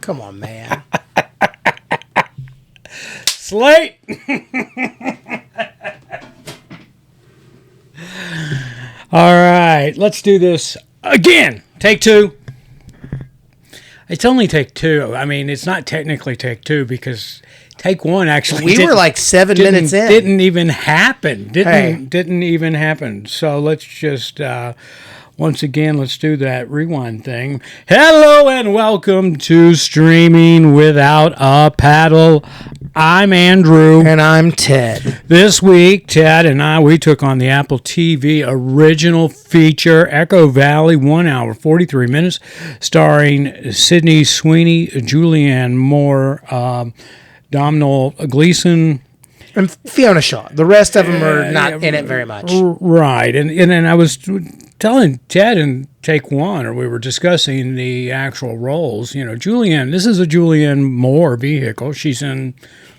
Come on, man. Slate. All right, let's do this again. Take two. It's only take two. I mean, it's not technically take two because take one actually. We were like 7 minutes in. Didn't even happen. Didn't even happen. So let's just once again, let's do that rewind thing. Hello and welcome to Streaming Without a Paddle. I'm Andrew. And I'm Ted. This week, Ted and I, we took on the Apple TV original feature, Echo Valley, 1 hour, 43 minutes, starring Sydney Sweeney, Julianne Moore, Domhnall Gleeson, and Fiona Shaw. The rest of them are not in it very much. Right. And I was telling Ted in take one, or we were discussing the actual roles. You know, Julianne, this is a Julianne Moore vehicle. She's in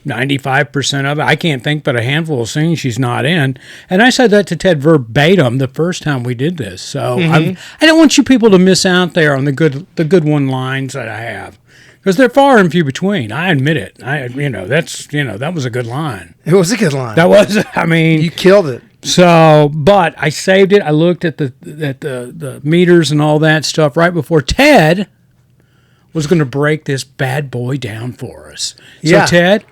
95% of it. I can't think but a handful of scenes she's not in. And I said that to Ted verbatim the first time we did this. So I don't want you people to miss out there on the good one lines that I have. Because they're far and few between. I admit it. That was a good line. It was a good line. That was, I mean. You killed it. So, but I saved it. I looked at the meters and all that stuff right before Ted was going to break this bad boy down for us. So, Ted?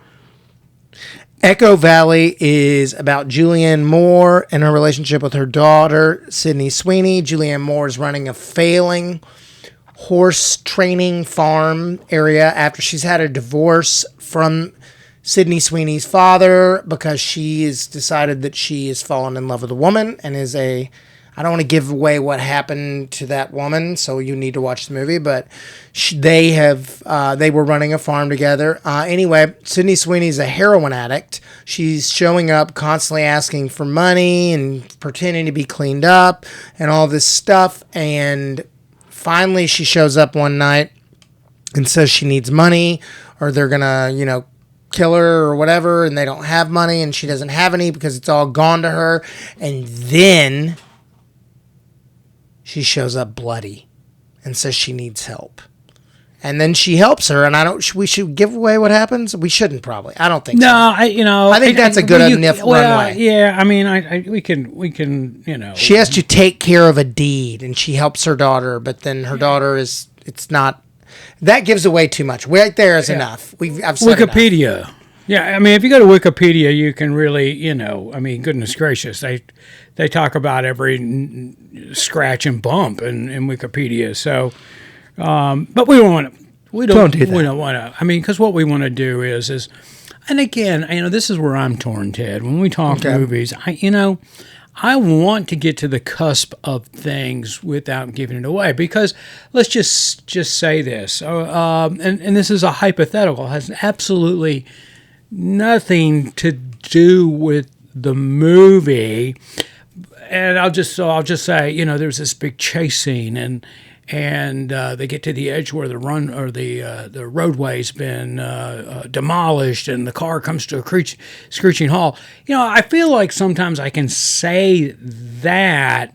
Echo Valley is about Julianne Moore and her relationship with her daughter, Sydney Sweeney. Julianne Moore is running a failing horse training farm area after she's had a divorce from Sydney Sweeney's father because she has decided that she has fallen in love with a woman and is I don't want to give away what happened to that woman, so you need to watch the movie, but they were running a farm together. Anyway, Sydney Sweeney's a heroin addict. She's showing up constantly asking for money and pretending to be cleaned up and all this stuff, and finally, she shows up one night and says she needs money or they're going to, kill her or whatever, and they don't have money and she doesn't have any because it's all gone to her. And then she shows up bloody and says she needs help. And then she helps her, and we should give away what happens. We shouldn't probably. I don't think so. No, I think that's a good enough runway. Yeah, I mean, we can. She has to take care of a deed, and she helps her daughter, but then her daughter is. It's not. That gives away too much. Right there is enough. I've said Wikipedia. Enough. Yeah, I mean, if you go to Wikipedia, you can really, I mean, goodness gracious, they talk about every scratch and bump in Wikipedia. So. But we don't want to. We don't do that. We don't want to. I mean, because what we want to do is, and again, this is where I'm torn, Ted. When we talk movies, I want to get to the cusp of things without giving it away. Because let's just say this, and this is a hypothetical, has absolutely nothing to do with the movie. And I'll just say, there's this big chase scene and they get to the edge where the roadway's been demolished and the car comes to a screeching halt. I feel like sometimes I can say that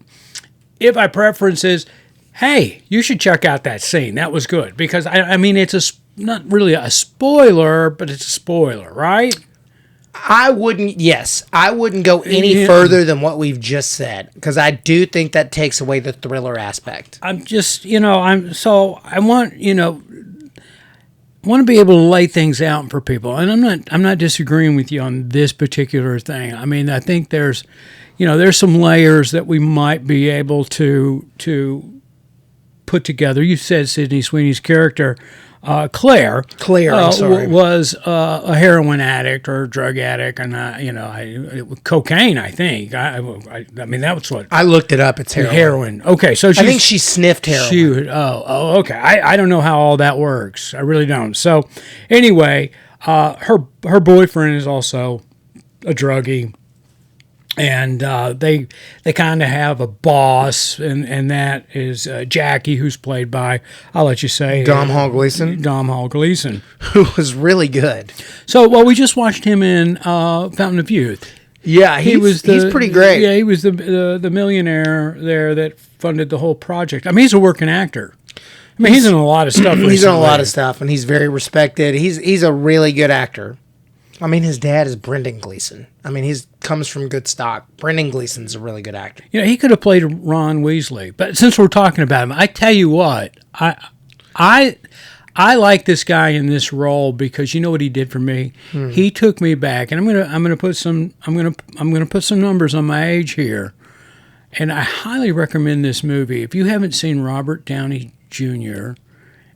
if my preference is, hey, you should check out that scene. That was good. Because, I mean, it's not really a spoiler, but it's a spoiler, right? I wouldn't go any further than what we've just said, because I do think that takes away the thriller aspect. I'm just, I want to be able to lay things out for people, and I'm not disagreeing with you on this particular thing. I mean, I think there's some layers that we might be able to put together. You said Sydney Sweeney's character. Claire was a heroin addict or a drug addict, and cocaine. I think. I mean, that's what I looked it up. It's heroin. Okay, so I think she sniffed heroin. Okay. I don't know how all that works. I really don't. So, anyway, her boyfriend is also a druggie. And they kind of have a boss, and that is Jackie, who's played by, I'll let you say, Domhnall Gleeson. Domhnall Gleeson, who was really good. So, we just watched him in Fountain of Youth. Yeah, he's pretty great. Yeah, he was the millionaire there that funded the whole project. I mean, he's a working actor. I mean, he's in a lot of stuff. He's in a lot recently. of stuff, and he's very respected. He's a really good actor. I mean, his dad is Brendan Gleeson. I mean, he's comes from good stock. Brendan Gleeson's a really good actor. You know, he could have played Ron Weasley, but since we're talking about him, I tell you what, I like this guy in this role because you know what he did for me. He took me back, and I'm gonna put some numbers on my age here, and I highly recommend this movie if you haven't seen Robert Downey Jr.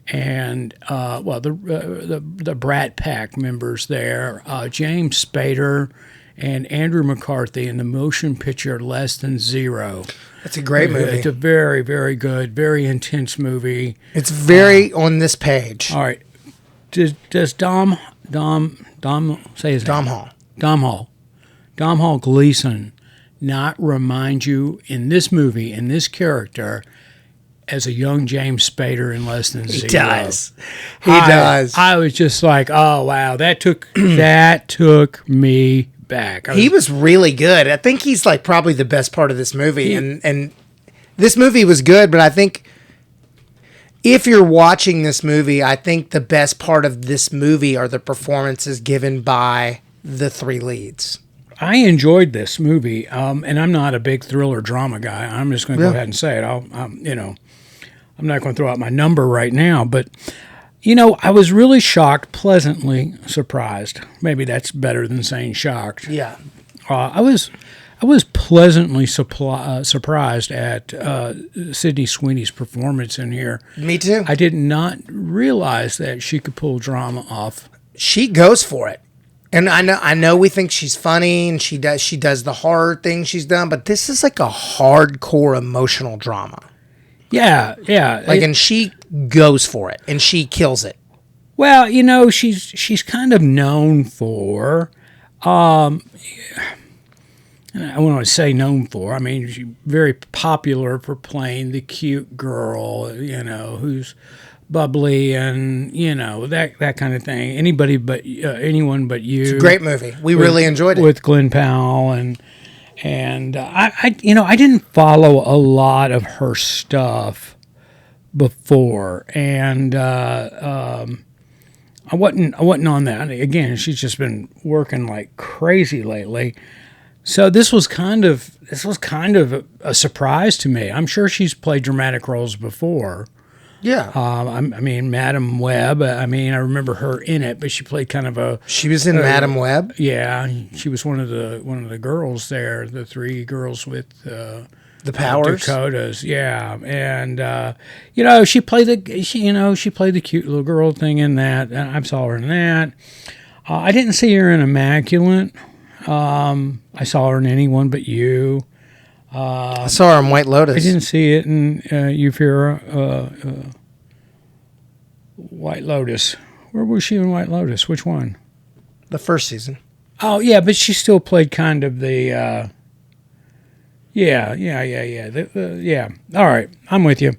and the Brat Pack members there, James Spader and Andrew McCarthy in the motion picture Less Than Zero. It's a great movie. It's a very, very good, very intense movie. It's very on this page. All right. Does Dom say his name? Domhnall Gleeson not remind you in this movie, in this character, as a young James Spader in Less Than Zero? He does. He does. I was just like, oh wow, that took me back. He was really good. I think he's like probably the best part of this movie. And this movie was good, but I think if you're watching this movie, I think the best part of this movie are the performances given by the three leads. I enjoyed this movie, and I'm not a big thriller drama guy. I'm just going to go ahead and say it. I'm not going to throw out my number right now, but I was really shocked, pleasantly surprised. Maybe that's better than saying shocked. Yeah. I was pleasantly surprised at Sydney Sweeney's performance in here. Me too. I did not realize that she could pull drama off. She goes for it. And I know we think she's funny and she does the horror thing she's done, but this is like a hardcore emotional drama. Yeah. And she goes for it and she kills it. Well, she's kind of known for I want to say known for. I mean, she's very popular for playing the cute girl, who's bubbly and that kind of thing. Anyone but you. It's a great movie. We really enjoyed it with Glenn Powell and I didn't follow a lot of her stuff before, and I wasn't on that. Again, she's just been working like crazy lately. So this was kind of a surprise to me. I'm sure she's played dramatic roles before. Yeah. I mean, Madam Web. I remember her in it, but she played kind of a. She was in Madam Web. Yeah, she was one of the girls there. The three girls with the Powers, Dakotas. Yeah, and she played the cute little girl thing in that. I saw her in that. I didn't see her in Immaculate. I saw her in Anyone But You. I saw her in White Lotus. I didn't see it in Euphoria. White Lotus. Where was she in White Lotus? Which one? The first season. Oh, yeah, but she still played kind of the... Yeah. All right, I'm with you.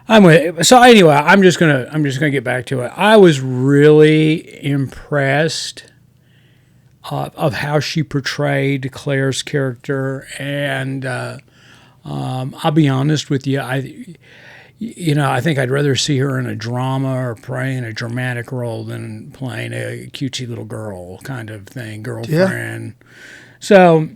So anyway, I'm just gonna get back to it. I was really impressed of how she portrayed Claire's character, and I'll be honest with you, I think I'd rather see her in a drama or playing a dramatic role than playing a cutesy little girl kind of thing, girlfriend. Yeah. So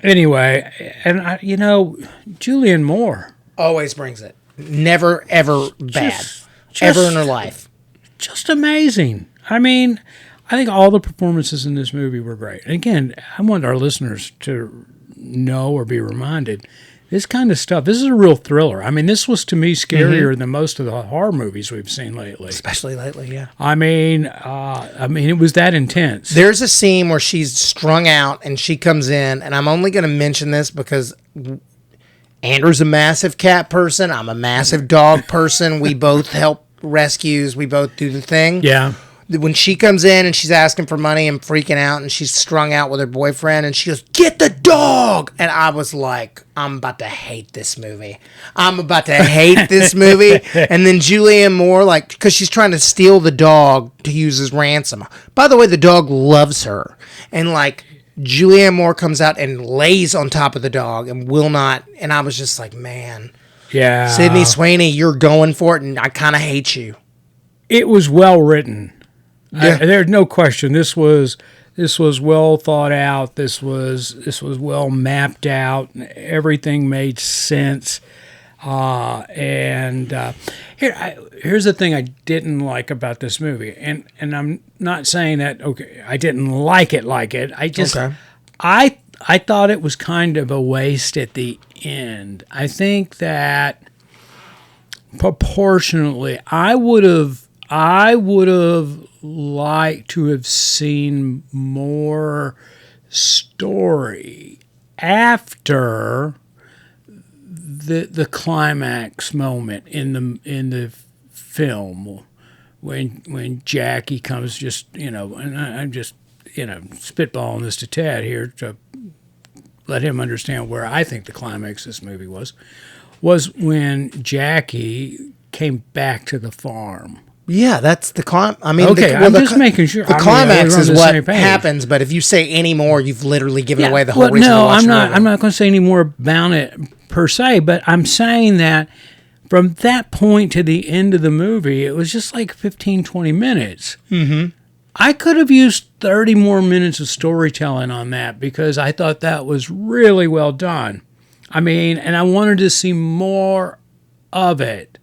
anyway, and Julianne Moore always brings it. Never ever bad, ever in her life. Just amazing. I mean, I think all the performances in this movie were great. And again, I want our listeners to know or be reminded, this kind of stuff, this is a real thriller. I mean, this was to me scarier than most of the horror movies we've seen lately. Especially lately, yeah. I mean, it was that intense. There's a scene where she's strung out and she comes in, and I'm only going to mention this because Andrew's a massive cat person. I'm a massive dog person. We both help rescues. We both do the thing. Yeah. When she comes in and she's asking for money and freaking out and she's strung out with her boyfriend and she goes, "Get the dog!" And I was like, I'm about to hate this movie. And then Julianne Moore, because she's trying to steal the dog to use as ransom. By the way, the dog loves her. And Julianne Moore comes out and lays on top of the dog and will not. And I was just like, man, Yeah. Sydney Sweeney, you're going for it, and I kind of hate you. It was well written. Yeah. There's no question. This was well thought out. This was well mapped out. Everything made sense. Here's the thing I didn't like about this movie, and I'm not saying that I didn't like it. I just I thought it was kind of a waste at the end. I think that proportionately, I would have liked to have seen more story after the climax moment in the film when Jackie comes, just, and I'm just spitballing this to Ted here to let him understand where I think the climax of this movie was when Jackie came back to the farm. Yeah, that's the climax. I mean, okay, I'm just making sure. The climax is what happens, but if you say any more, you've literally given away the whole reason to watch the movie. I'm not going to say any more about it per se, but I'm saying that from that point to the end of the movie, it was just like 15, 20 minutes. Mm-hmm. I could have used 30 more minutes of storytelling on that because I thought that was really well done. I mean, and I wanted to see more of it,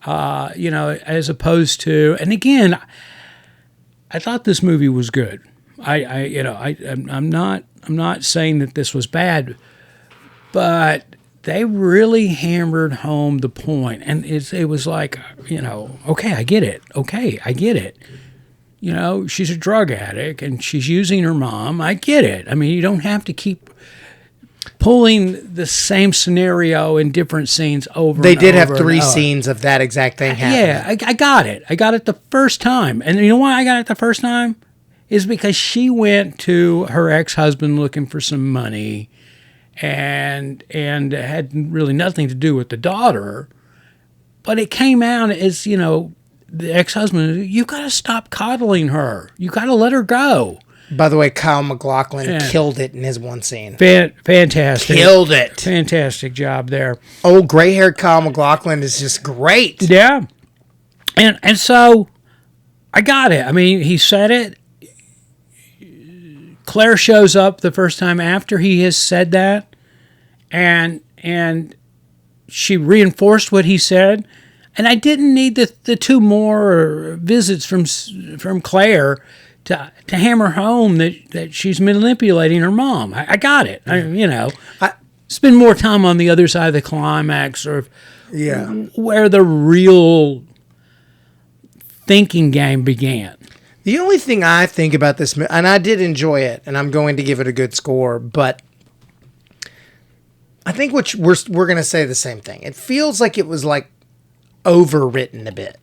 as opposed to, and again, I thought this movie was good. I'm not saying that this was bad, but they really hammered home the point, and it was like, okay, I get it. Okay, I get it. She's a drug addict and she's using her mom. I get it. I mean, you don't have to keep pulling the same scenario in different scenes over. They did have 3 scenes of that exact thing happening. Yeah, I got it. I got it the first time, and you know why I got it the first time is because she went to her ex-husband looking for some money. And had really nothing to do with the daughter, but it came out as, the ex-husband, you got to stop coddling her. You got to let her go. By the way, Kyle MacLachlan killed it in his one scene. Fantastic. Killed it. Fantastic job there. Old gray-haired Kyle MacLachlan is just great. Yeah. And so I got it. I mean, he said it. Claire shows up the first time after he has said that. And she reinforced what he said, and I didn't need the 2 more visits from Claire to hammer home that she's manipulating her mom. I got it. I spend more time on the other side of the climax, or where the real thinking game began. The only thing I think about this, and I did enjoy it, and I'm going to give it a good score, but I think we're going to say the same thing. It feels like it was like overwritten a bit.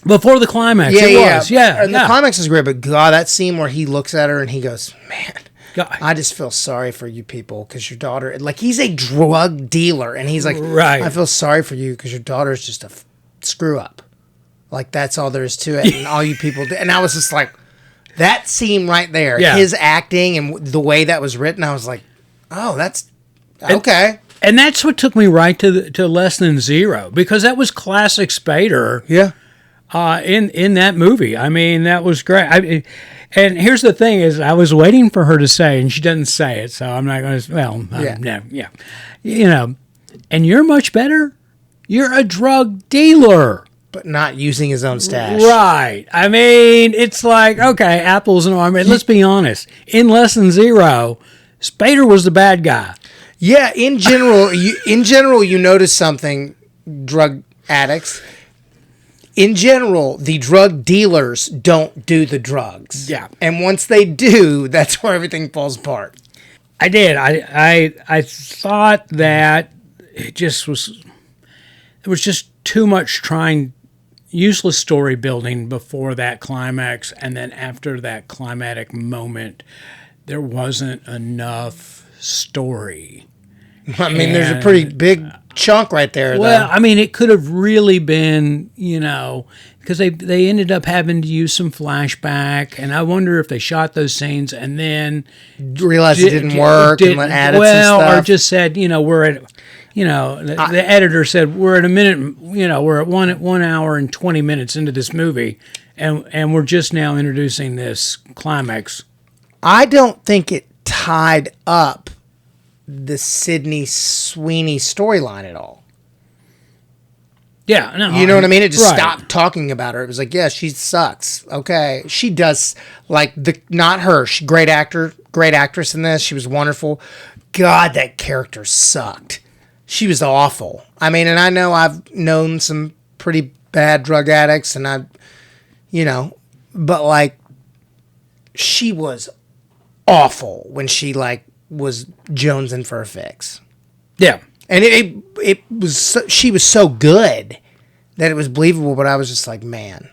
Before the climax, it was. Yeah. And the climax is great, but God, that scene where he looks at her and he goes, man, God, I just feel sorry for you people because your daughter, like, he's a drug dealer, and he's like, right. I feel sorry for you because your daughter is just a screw up. Like, that's all there is to it, and all you people do. And I was just like, that scene right there, his acting and the way that was written, I was like, oh, that's okay. And that's what took me right to Less Than Zero, because that was classic Spader. Yeah. In that movie. I mean, that was great. And here's the thing is, I was waiting for her to say, and she doesn't say it, so I'm not going to, and you're much better. You're a drug dealer. But not using his own stash. Right. I mean, it's like, okay, apples and oranges. Let's be honest. In Less Than Zero, Spader was the bad guy. Yeah, in general, you notice something, drug addicts. In general, the drug dealers don't do the drugs. Yeah. And once they do, that's where everything falls apart. I did. I thought that it was just too much useless story building before that climax, and then after that climatic moment, there wasn't enough story. I mean, there's a pretty big chunk right there. Well, I mean, it could have really been, because they ended up having to use some flashback, and I wonder if they shot those scenes and then realized it didn't work and added some stuff. Or just said, we're at. the editor said, we're at a minute, we're at 1 hour and 20 minutes into this movie, and we're just now introducing this climax. I don't think it tied up the Sydney Sweeney storyline at all. Yeah, no. You know what I mean? It just stopped talking about her. It was like, yeah, she sucks. Okay. She does, not her. She, great actress in this. She was wonderful. God, that character sucked. She was awful. I mean, and I know I've known some pretty bad drug addicts, and but she was awful when she was jonesing for a fix. Yeah. And it was she was so good that it was believable, but I was just like, man,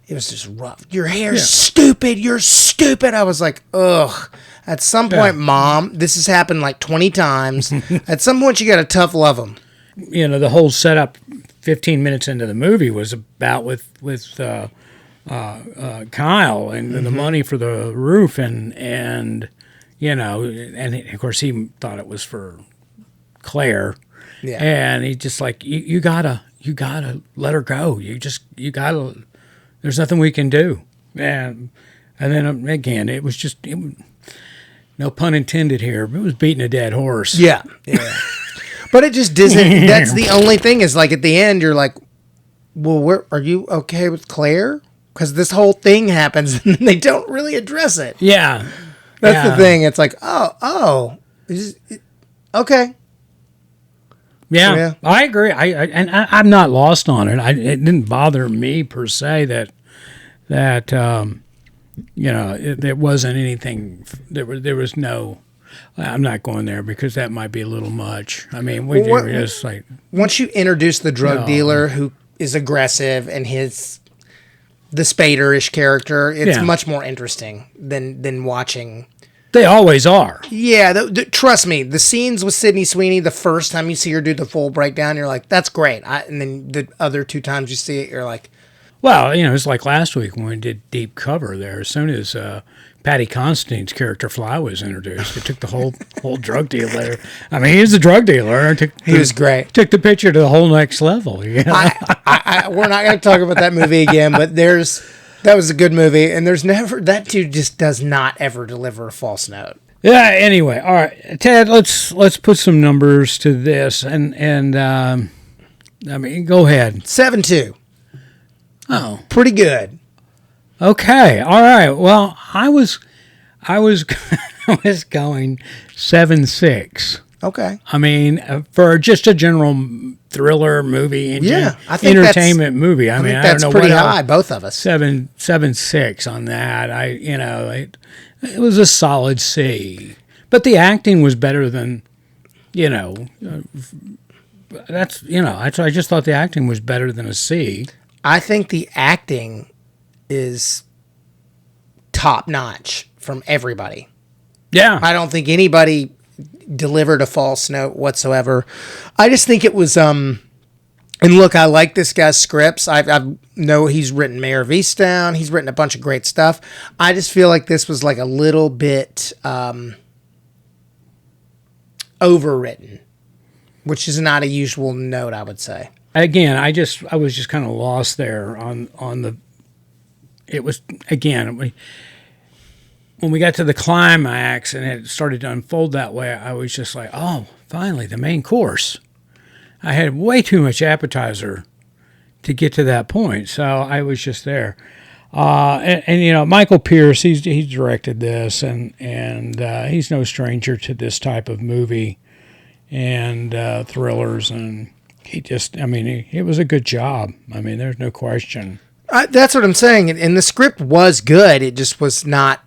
it was just rough. Your hair's stupid. You're stupid. I was like, ugh. At some point, Mom, this has happened 20 times. At some point, you got to tough love them. The whole setup 15 minutes into the movie was about with Kyle and the money for the roof and of course he thought it was for Claire. Yeah. And he just you gotta let her go. You gotta, there's nothing we can do. And then again, it was just, no pun intended here, but it was beating a dead horse. Yeah. Yeah. But it just doesn't, that's the only thing is at the end, you're like, well, are you okay with Claire? Because this whole thing happens and they don't really address it. Yeah. That's the thing. It's like, okay. Yeah, I agree. I'm not lost on it. It didn't bother me per se that there wasn't anything. There was no. I'm not going there because that might be a little much. I mean, just once you introduce the drug dealer who is aggressive and the Spader-ish character, it's much more interesting than watching. They always are. Yeah, trust me. The scenes with Sydney Sweeney, the first time you see her do the full breakdown, you're like, that's great. And then the other 2 times you see it, you're like... Well, it's like last week when we did Deep Cover there. As soon as Patty Constantine's character Fly was introduced, it took the whole drug dealer. I mean, he's a drug dealer. He was great. Took the picture to the whole next level. We're not going to talk about that movie again, but that was a good movie, and that dude just does not ever deliver a false note. Yeah. Anyway, all right, Ted. Let's put some numbers to this, and I mean, go ahead. 7.2. Oh, pretty good. Okay. All right. Well, I was I was going 7.6. Okay. I mean, for just a general thriller movie, and I think entertainment movie. I mean, that's I don't know pretty what high, both of us. 7.6 on that. It was a solid C, but the acting was better than, I just thought the acting was better than a C. I think the acting is top notch from everybody. Yeah, I don't think anybody delivered a false note whatsoever. I just think it was and look, I like this guy's scripts. I know he's written Mayor of Easttown. He's written a bunch of great stuff. I just feel like this was like a little bit overwritten, which is not a usual note, I would say. Again, I was just kind of lost there on the. It was, again, when we got to the climax and it started to unfold that way, I was just like, oh, finally, the main course. I had way too much appetizer to get to that point, so I was just there. And Michael Pierce, he's directed this, and he's no stranger to this type of movie and thrillers, and it was a good job. I mean, there's no question. That's what I'm saying, and the script was good. It just was not.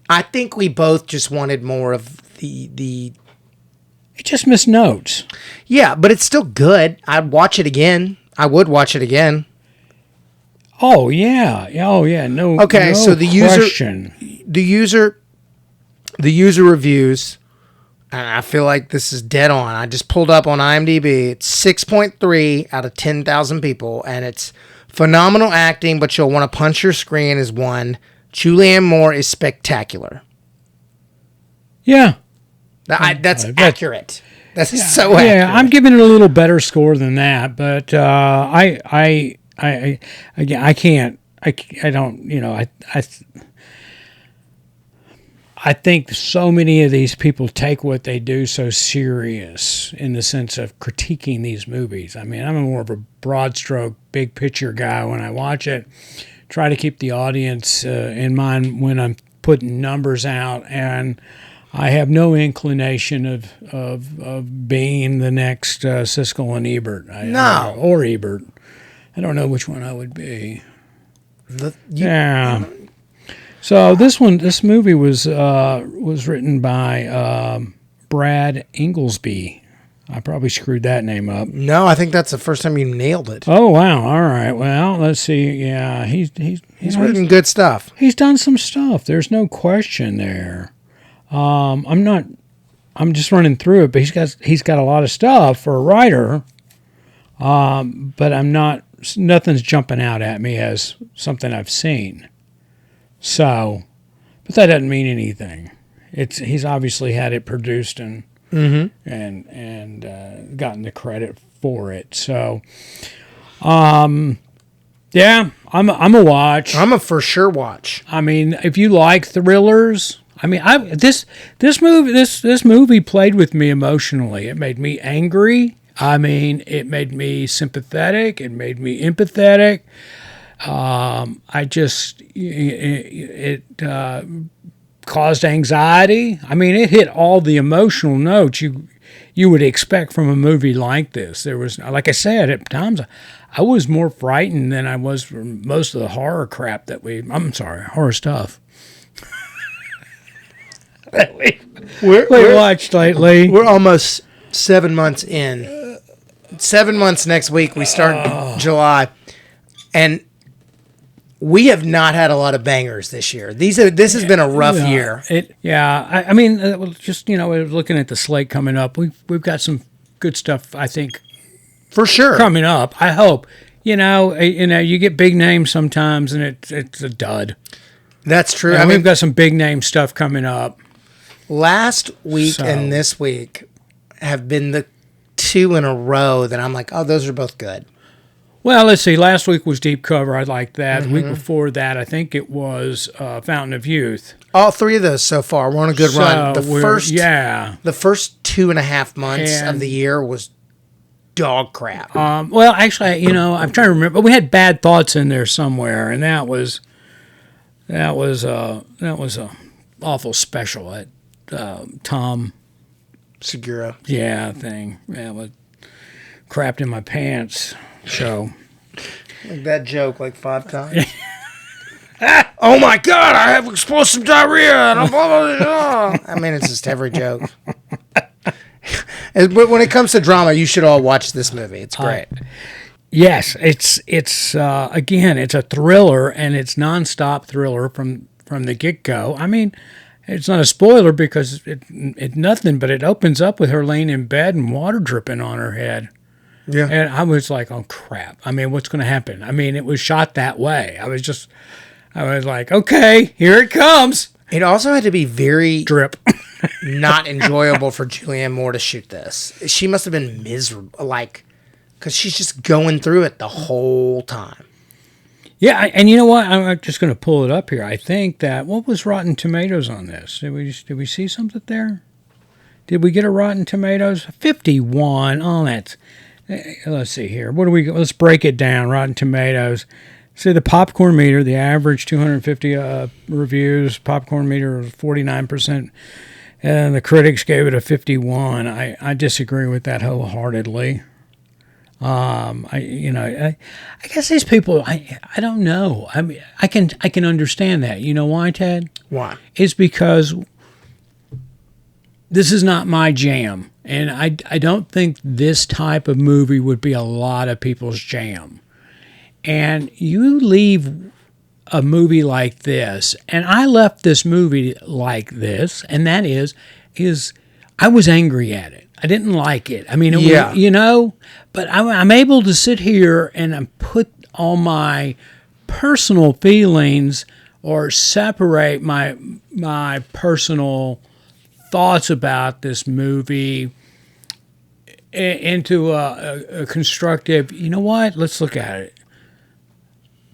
I think we both just wanted more of the. It just missed notes. Yeah, but it's still good. I'd watch it again. I would watch it again. Oh yeah. Oh yeah. No. Okay, no so the question. user reviews. And I feel like this is dead on. I just pulled up on IMDb. It's 6.3 out of 10,000 people, and it's phenomenal acting, but you'll want to punch your screen is one. Julianne Moore is spectacular. Yeah. That's accurate. That's so Yeah, accurate. I'm giving it a little better score than that, but again, I can't. I don't. I think so many of these people take what they do so serious in the sense of critiquing these movies. I mean, I'm more of a broad stroke, big picture guy when I watch it. Try to keep the audience in mind when I'm putting numbers out, and I have no inclination of being the next Siskel and Ebert. No. Or Ebert. I don't know which one I would be. Yeah. So this movie was written by Brad Inglesby. I probably screwed that name up. No, I think that's the first time you nailed it. Oh wow! All right. Well, let's see. Yeah, he's written good stuff. He's done some stuff. There's no question there. I'm just running through it, but he's got a lot of stuff for a writer. But nothing's jumping out at me as something I've seen. So, but that doesn't mean anything. He's obviously had it produced and gotten the credit for it. So, yeah, I'm a watch. I'm a for sure watch. I mean, if you like thrillers, I mean, this movie played with me emotionally. It made me angry. I mean, it made me sympathetic. It made me empathetic. It caused anxiety. I mean, it hit all the emotional notes you would expect from a movie like this. There was, like I said, at times I was more frightened than I was from most of the horror crap horror stuff that we watched lately. We're almost 7 months in. 7 months next week. We start July, and we have not had a lot of bangers this year. This has been a rough year. I mean, we're looking at the slate coming up. We've got some good stuff, I think, for sure coming up. I hope. You get big names sometimes, and it's a dud. That's true. I mean, we've got some big name stuff coming up. Last week and this week have been the two in a row that I'm like, oh, those are both good. Well, let's see. Last week was Deep Cover. I liked that. The week before that, I think it was Fountain of Youth. All three of those so far. We're on a good run. The first 2.5 months of the year was dog crap. Well, actually, I'm trying to remember. We had Bad Thoughts in there somewhere, and that was a awful special at Tom Segura. Yeah, thing. Yeah, with crapped in my pants. So, like that joke, like 5 times. Oh my God! I have explosive diarrhea. And I'm blah, blah, blah. I mean, it's just every joke. But when it comes to drama, you should all watch this movie. It's great. Yes, it's again, it's a thriller, and it's nonstop thriller from the get go. I mean, it's not a spoiler because it's nothing, but it opens up with her laying in bed and water dripping on her head. Yeah. And I was like, oh, crap. I mean, what's going to happen? I mean, it was shot that way. I was like, okay, here it comes. It also had to be very drip, not enjoyable for Julianne Moore to shoot this. She must have been miserable, because she's just going through it the whole time. Yeah, and you know what? I'm just going to pull it up here. I think that, what was Rotten Tomatoes on this? Did we see something there? Did we get a Rotten Tomatoes? 51. Oh, that's... Let's see here. Let's break it down. Rotten Tomatoes. See the popcorn meter, the average 250 reviews. Popcorn meter was 49%, and the critics gave it a 51. I disagree with that wholeheartedly. I guess these people. I don't know. I mean, I can understand that. You know why, Ted? Why? It's because this is not my jam. And I don't think this type of movie would be a lot of people's jam. And you leave a movie like this, and I left this movie like this, and that is I was angry at it. I didn't like it. I mean, but I'm able to sit here and put all my personal feelings or separate my personal thoughts about this movie into a constructive, you know what? Let's look at it.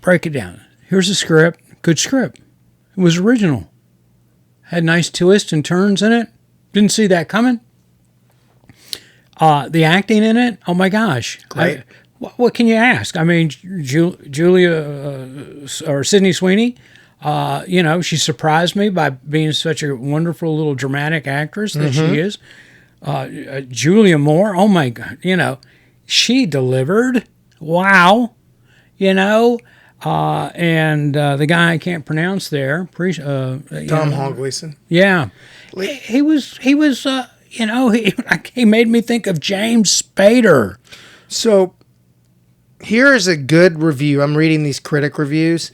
Break it down. Here's a script. Good script. It was original. Had nice twists and turns in it. Didn't see that coming. The acting in it, oh my gosh. Great. What can you ask? I mean, Julia or Sydney Sweeney, she surprised me by being such a wonderful little dramatic actress that she is. Julianne Moore, oh my God, she delivered. Wow. And the guy I can't pronounce there, Domhnall Gleeson. Yeah. He was he made me think of James Spader. So here is a good review. I'm reading these critic reviews,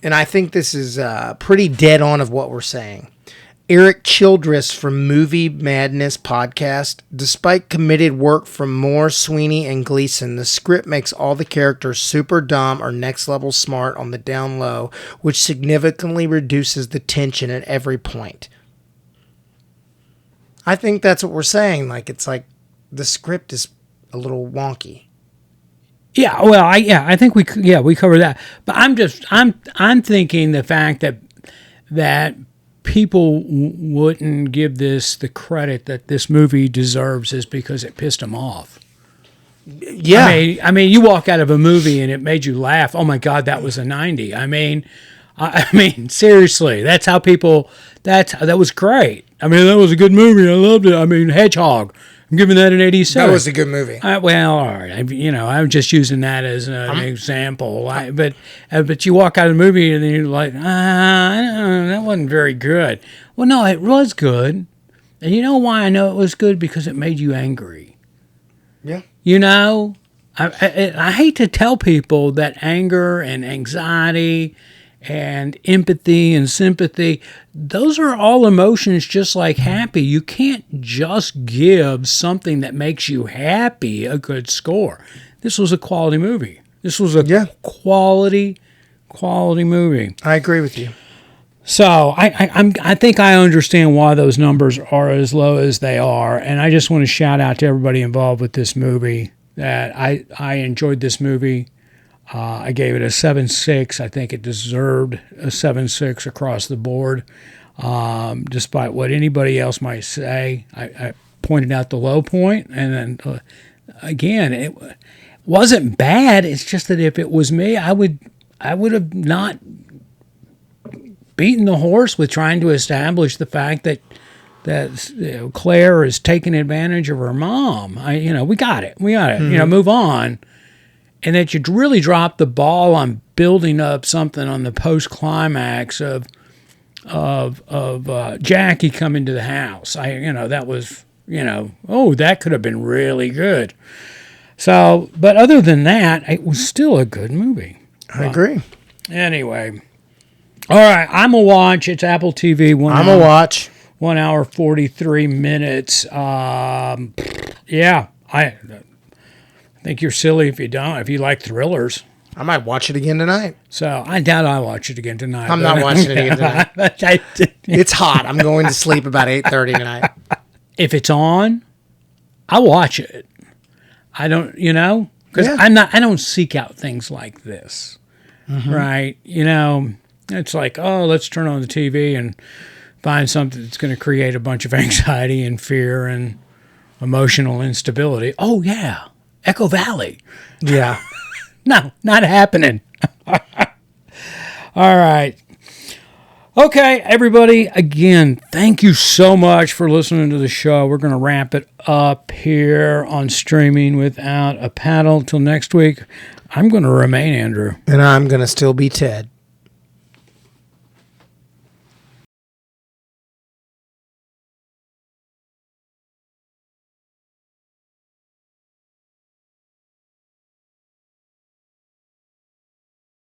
and I think this is pretty dead on of what we're saying. Eric Childress from Movie Madness podcast. Despite committed work from Moore, Sweeney, and Gleeson, the script makes all the characters super dumb or next level smart on the down low, which significantly reduces the tension at every point. I think that's what we're saying. It's like the script is a little wonky. Yeah, well, I think we cover that. But I'm thinking the fact that people wouldn't give this the credit that this movie deserves is because it pissed them off. Yeah. I mean, you walk out of a movie and it made you laugh. Oh my God, that was a 90. I mean, seriously, that's how people. That was great. I mean, that was a good movie. I loved it. I mean, Hedgehog. I'm giving that an 87. That was a good movie. Well, all right. I'm just using that as an example. But you walk out of the movie and then you're like, that wasn't very good. Well, no, it was good. And you know why I know it was good? Because it made you angry. Yeah. I hate to tell people that anger and anxiety and empathy and sympathy, those are all emotions just like happy. You can't just give something that makes you happy a good score. This was a quality movie. This was a quality movie. I agree with you. So I think I understand why those numbers are as low as they are, and I just want to shout out to everybody involved with this movie that I enjoyed this movie. I gave it a 7.6. I think it deserved a 7.6 across the board, despite what anybody else might say. I pointed out the low point, and then again, it wasn't bad. It's just that if it was me, I would have not beaten the horse with trying to establish the fact that Claire is taking advantage of her mom. We got it. Mm-hmm. Move on. And that you really dropped the ball on building up something on the post-climax of Jackie coming to the house. That was, that could have been really good. So, but other than that, it was still a good movie. I agree. Anyway. All right, I'm a watch. It's Apple TV. I'm a watch. 1 hour, 43 minutes. I think you're silly if you don't. If you like thrillers, I might watch it again tonight. So I doubt I'll watch it again tonight. I'm not watching it again tonight. It's hot. I'm going to sleep about 8:30 tonight. If it's on, I'll watch it. I don't, because I don't seek out things like this, right? It's like, oh, let's turn on the TV and find something that's going to create a bunch of anxiety and fear and emotional instability. Oh yeah. Echo Valley. Yeah. No, not happening. All right. Okay, everybody, again, thank you so much for listening to the show. We're going to wrap it up here on Streaming Without a Paddle. Till next week, I'm going to remain Andrew. And I'm going to still be Ted.